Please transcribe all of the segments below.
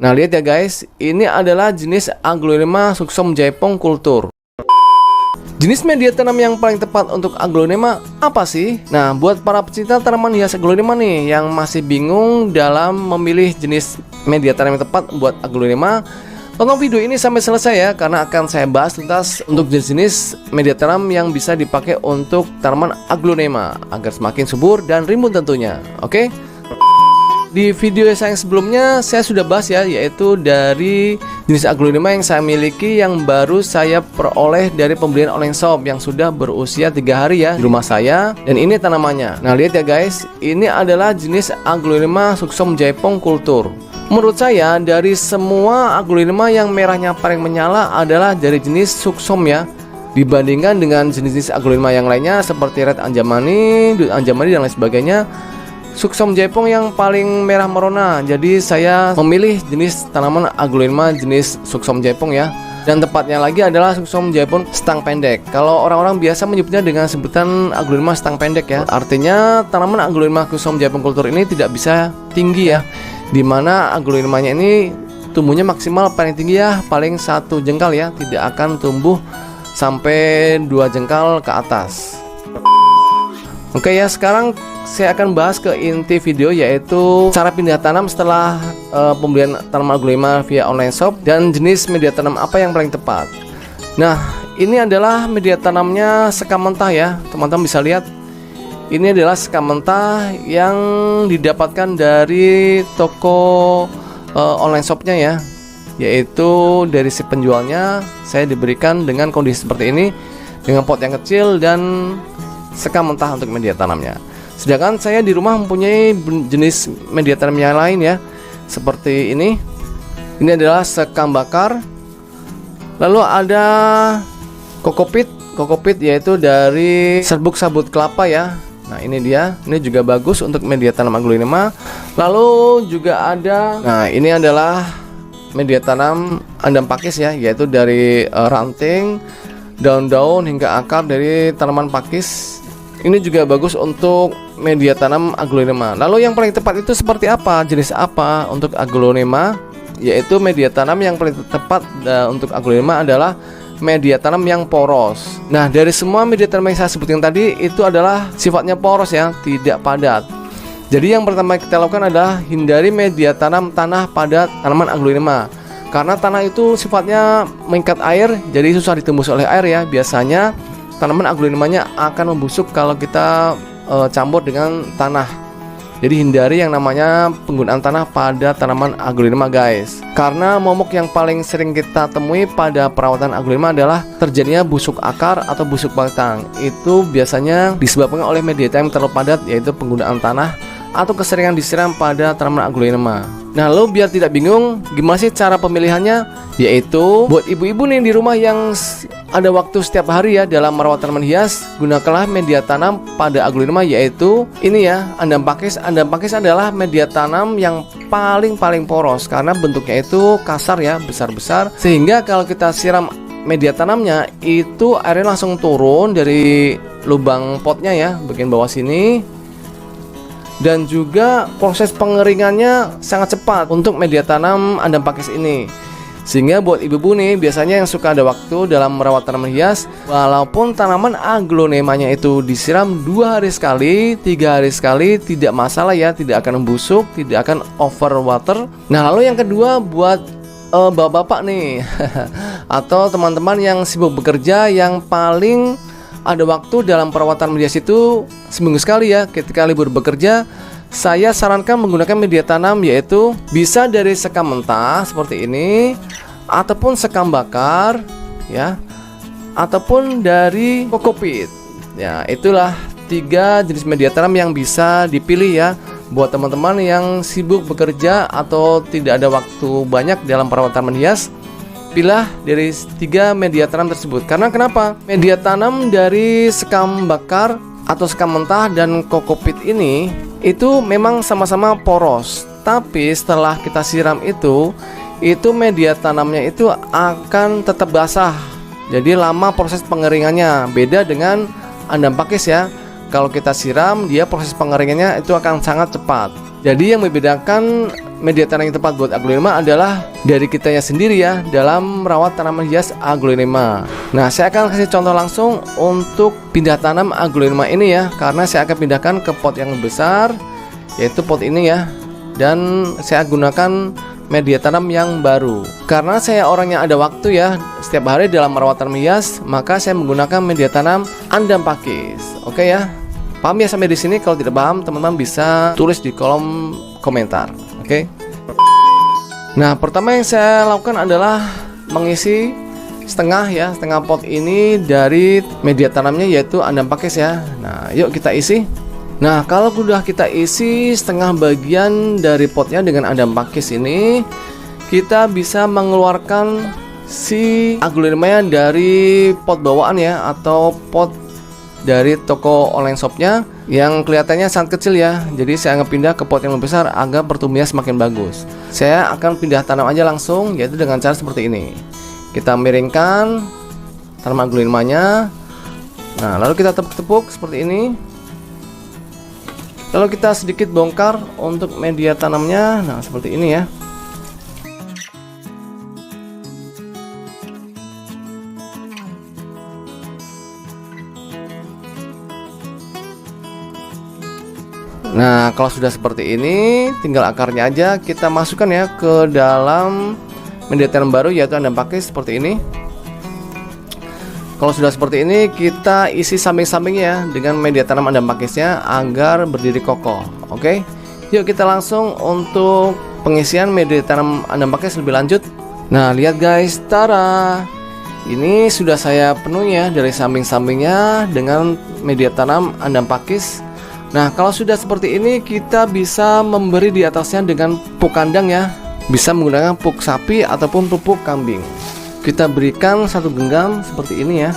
Nah, lihat ya guys, ini adalah jenis Aglonema Suxum Jaipong Kultur. Jenis media tanam yang paling tepat untuk aglonema apa sih? Nah, buat para pecinta tanaman hias aglonema nih yang masih bingung dalam memilih jenis media tanam yang tepat buat aglonema, tonton video ini sampai selesai ya, karena akan saya bahas tuntas untuk jenis-jenis media tanam yang bisa dipakai untuk tanaman aglonema agar semakin subur dan rimbun tentunya. Oke? Di video saya yang sebelumnya saya sudah bahas ya, yaitu dari jenis aglonema yang saya miliki yang baru saya peroleh dari pembelian online shop yang sudah berusia 3 hari ya di rumah saya, dan ini tanamannya. Nah, lihat ya guys, ini adalah jenis Aglonema Suxum Jaipong Kultur. Menurut saya dari semua aglonema yang merahnya paling menyala adalah dari jenis Suxum ya, dibandingkan dengan jenis-jenis aglonema yang lainnya seperti Red Anjamani, Dut Anjamani dan lain sebagainya. Suxum Jaipong yang paling merah merona. Jadi saya memilih jenis tanaman aglonema jenis Suxum Jaipong ya. Dan tepatnya lagi adalah Suxum Jaipong stang pendek. Kalau orang-orang biasa menyebutnya dengan sebutan aglonema stang pendek ya. Artinya tanaman aglonema Suxum Jaipong Kultur ini tidak bisa tinggi ya. Dimana aglonemanya ini tumbuhnya maksimal paling tinggi ya paling 1 jengkal ya. Tidak akan tumbuh sampai 2 jengkal ke atas. Oke ya, sekarang saya akan bahas ke inti video, yaitu cara pindah tanam setelah pembelian tanaman aglonema via online shop dan jenis media tanam apa yang paling tepat. Nah, ini adalah media tanamnya sekam mentah ya, teman-teman bisa lihat. Ini adalah sekam mentah yang didapatkan dari toko online shopnya ya, yaitu dari si penjualnya. Saya diberikan dengan kondisi seperti ini, dengan pot yang kecil dan sekam mentah untuk media tanamnya. Sedangkan saya di rumah mempunyai jenis media tanam yang lain ya, seperti ini. Ini adalah sekam bakar. Lalu ada kokopit yaitu dari serbuk sabut kelapa ya. Nah, ini dia. Ini juga bagus untuk media tanam aglonema. Lalu juga ada, nah ini adalah media tanam andam pakis ya, yaitu dari ranting, daun-daun hingga akar dari tanaman pakis. Ini juga bagus untuk media tanam aglonema. Lalu yang paling tepat itu seperti apa? Jenis apa untuk aglonema? Yaitu media tanam yang paling tepat untuk aglonema adalah media tanam yang poros. Nah, dari semua media tanam yang saya sebutkan tadi itu adalah sifatnya poros ya, tidak padat. Jadi yang pertama kita lakukan adalah hindari media tanam tanah pada tanaman aglonema. Karena tanah itu sifatnya mengikat air, jadi susah ditembus oleh air ya. Biasanya tanaman aglonemanya akan membusuk kalau kita campur dengan tanah. Jadi hindari yang namanya penggunaan tanah pada tanaman aglonema guys. Karena momok yang paling sering kita temui pada perawatan aglonema adalah terjadinya busuk akar atau busuk batang. Itu biasanya disebabkan oleh media tanam terlalu padat, yaitu penggunaan tanah atau keseringan disiram pada tanaman aglonema. Nah, lalu biar tidak bingung, gimana sih cara pemilihannya? Yaitu buat ibu-ibu nih di rumah yang ada waktu setiap hari ya dalam merawat tanaman hias, gunakanlah media tanam pada aglonema, yaitu ini ya, andam pakis. Andam pakis adalah media tanam yang paling poros karena bentuknya itu kasar ya, besar-besar, sehingga kalau kita siram media tanamnya itu airnya langsung turun dari lubang potnya ya, bagian bawah sini. Dan juga proses pengeringannya sangat cepat untuk media tanam andam pakis ini. Sehingga buat ibu-ibu nih biasanya yang suka ada waktu dalam merawat tanaman hias, walaupun tanaman aglonemanya itu disiram 2 hari sekali, 3 hari sekali, tidak masalah ya, tidak akan membusuk, tidak akan overwater. Nah, lalu yang kedua buat bapak-bapak nih atau teman-teman yang sibuk bekerja, yang paling ada waktu dalam perawatan hias itu seminggu sekali ya, ketika libur bekerja, saya sarankan menggunakan media tanam, yaitu bisa dari sekam mentah seperti ini, ataupun sekam bakar ya, ataupun dari kokopit ya. Itulah 3 jenis media tanam yang bisa dipilih ya buat teman-teman yang sibuk bekerja atau tidak ada waktu banyak dalam perawatan hias. Pilih dari 3 media tanam tersebut. Karena kenapa? Media tanam dari sekam bakar atau sekam mentah dan kokopit ini itu memang sama-sama poros, tapi setelah kita siram itu media tanamnya itu akan tetap basah. Jadi lama proses pengeringannya. Beda dengan andam pakis ya. Kalau kita siram, dia proses pengeringannya itu akan sangat cepat. Jadi yang membedakan media tanam yang tepat buat aglonema adalah dari kitanya sendiri ya, dalam merawat tanaman hias aglonema. Nah, saya akan kasih contoh langsung untuk pindah tanam aglonema ini ya, karena saya akan pindahkan ke pot yang besar, yaitu pot ini ya. Dan saya gunakan media tanam yang baru. Karena saya orang yang ada waktu ya, setiap hari dalam merawat tanaman hias, maka saya menggunakan media tanam Andam Pakis. Oke ya. Paham ya sampai di sini? Kalau tidak paham, teman-teman bisa tulis di kolom komentar. Oke. Nah, pertama yang saya lakukan adalah mengisi setengah pot ini dari media tanamnya, yaitu Andam Pakis ya. Nah, yuk kita isi. Nah, kalau sudah kita isi setengah bagian dari potnya dengan Andam Pakis ini, kita bisa mengeluarkan si aglonemanya dari pot bawaan ya, atau pot dari toko online shopnya yang kelihatannya sangat kecil ya. Jadi saya akan pindah ke pot yang lebih besar agar pertumbuhannya semakin bagus. Saya akan pindah tanam aja langsung, yaitu dengan cara seperti ini. Kita miringkan tanaman aglonemanya. Nah, lalu kita tepuk-tepuk seperti ini. Lalu kita sedikit bongkar untuk media tanamnya. Nah, seperti ini ya. Nah, kalau sudah seperti ini, tinggal akarnya aja kita masukkan ya ke dalam media tanam baru, yaitu Andam Pakis seperti ini. Kalau sudah seperti ini, kita isi samping-sampingnya ya dengan media tanam Andam Pakisnya agar berdiri kokoh. Oke, yuk kita langsung untuk pengisian media tanam Andam Pakis lebih lanjut. Nah, lihat guys, tara, ini sudah saya penuhi ya dari samping-sampingnya dengan media tanam Andam Pakis. Nah, kalau sudah seperti ini, kita bisa memberi di atasnya dengan pupuk kandang ya. Bisa menggunakan pupuk sapi ataupun pupuk kambing. Kita berikan satu genggam seperti ini ya.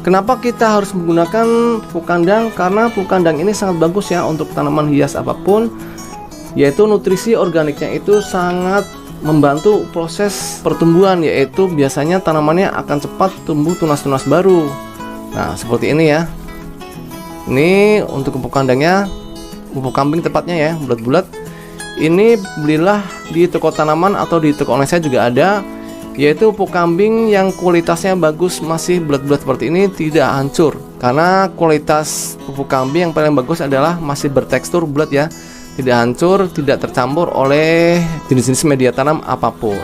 Kenapa kita harus menggunakan pupuk kandang? Karena pupuk kandang ini sangat bagus ya untuk tanaman hias apapun, yaitu nutrisi organiknya itu sangat membantu proses pertumbuhan, yaitu biasanya tanamannya akan cepat tumbuh tunas-tunas baru. Nah, seperti ini ya. Ini untuk pupuk kandangnya, pupuk kambing tepatnya ya, bulat-bulat. Ini belilah di toko tanaman atau di toko online saya juga ada, yaitu pupuk kambing yang kualitasnya bagus, masih bulat-bulat seperti ini, tidak hancur. Karena kualitas pupuk kambing yang paling bagus adalah masih bertekstur bulat ya, tidak hancur, tidak tercampur oleh jenis-jenis media tanam apapun.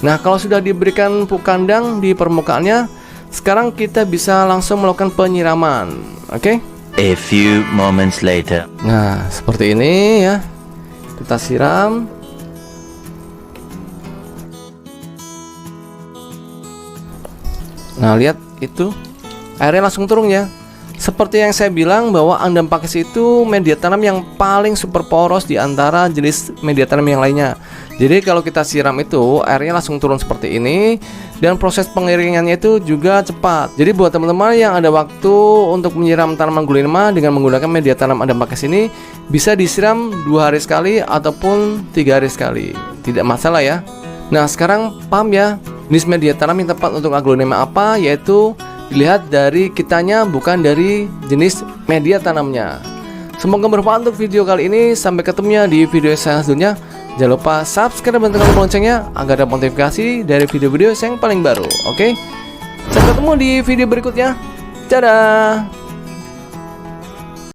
Nah, kalau sudah diberikan pupuk kandang di permukaannya, sekarang kita bisa langsung melakukan penyiraman. Oke? A few moments later. Nah, seperti ini ya. Kita siram. Nah, lihat itu. Airnya langsung turun ya. Seperti yang saya bilang bahwa Andam Pakis itu media tanam yang paling super poros di antara jenis media tanam yang lainnya. Jadi kalau kita siram itu, airnya langsung turun seperti ini. Dan proses pengeringannya itu juga cepat. Jadi buat teman-teman yang ada waktu untuk menyiram tanaman aglonema dengan menggunakan media tanam Andam Pakis ini, bisa disiram 2 hari sekali ataupun 3 hari sekali, tidak masalah ya. Nah, sekarang paham ya jenis media tanam yang tepat untuk aglonema apa, yaitu dilihat dari kitanya, bukan dari jenis media tanamnya. Semoga bermanfaat untuk video kali ini. Sampai ketemunya di video selanjutnya. Jangan lupa subscribe dan tekan loncengnya agar dapat notifikasi dari video-video yang paling baru. Oke, sampai ketemu di video berikutnya. Dadah.